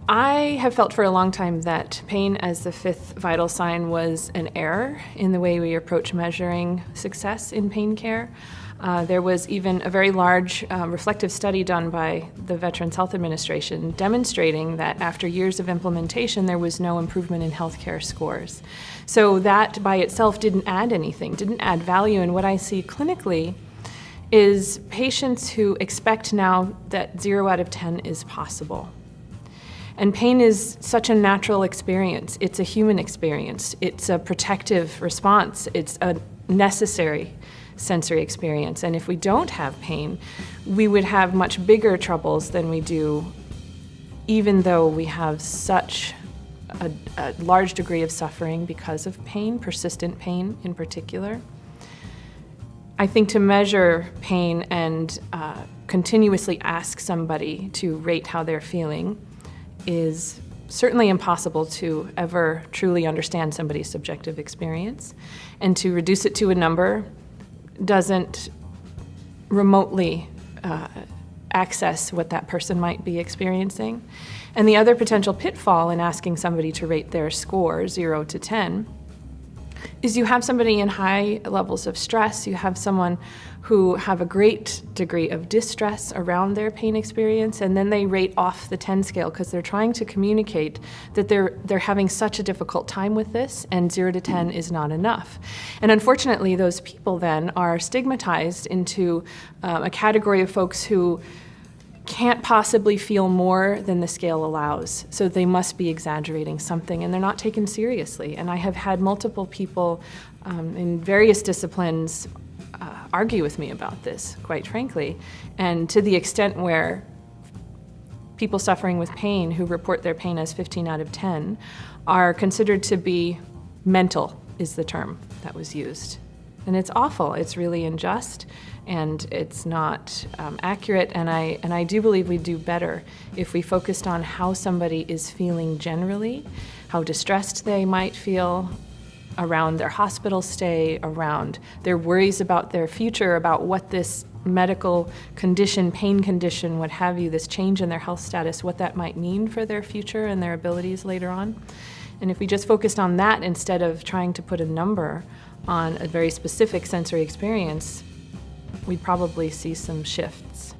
I have felt for a long time that pain as the fifth vital sign was an error in the way we approach measuring success in pain care. There was even a very large reflective study done by the Veterans Health Administration demonstrating that after years of implementation, there was no improvement in healthcare scores. So that by itself didn't add anything, didn't add value. And what I see clinically is patients who expect now that 0 out of 10 is possible. And pain is such a natural experience. It's a human experience. It's a protective response. It's a necessary sensory experience. And if we don't have pain, we would have much bigger troubles than we do, even though we have such a large degree of suffering because of pain, persistent pain in particular. I think to measure pain and continuously ask somebody to rate how they're feeling is certainly impossible to ever truly understand somebody's subjective experience. And to reduce it to a number doesn't remotely access what that person might be experiencing. And the other potential pitfall in asking somebody to rate their score 0 to 10 is you have somebody in high levels of stress, you have someone who have a great degree of distress around their pain experience, and then they rate off the 10 scale because they're trying to communicate that they're having such a difficult time with this, and 0 to 10 is not enough. And unfortunately, those people then are stigmatized into a category of folks who can't possibly feel more than the scale allows, so they must be exaggerating something, and they're not taken seriously. And I have had multiple people in various disciplines argue with me about this, quite frankly, and to the extent where people suffering with pain who report their pain as 15 out of 10 are considered to be mental, is the term that was used. And it's awful, it's really unjust, and it's not accurate, and I do believe we'd do better if we focused on how somebody is feeling generally, how distressed they might feel around their hospital stay, around their worries about their future, about what this medical condition, pain condition, what have you, this change in their health status, what that might mean for their future and their abilities later on. And if we just focused on that instead of trying to put a number on a very specific sensory experience, we'd probably see some shifts.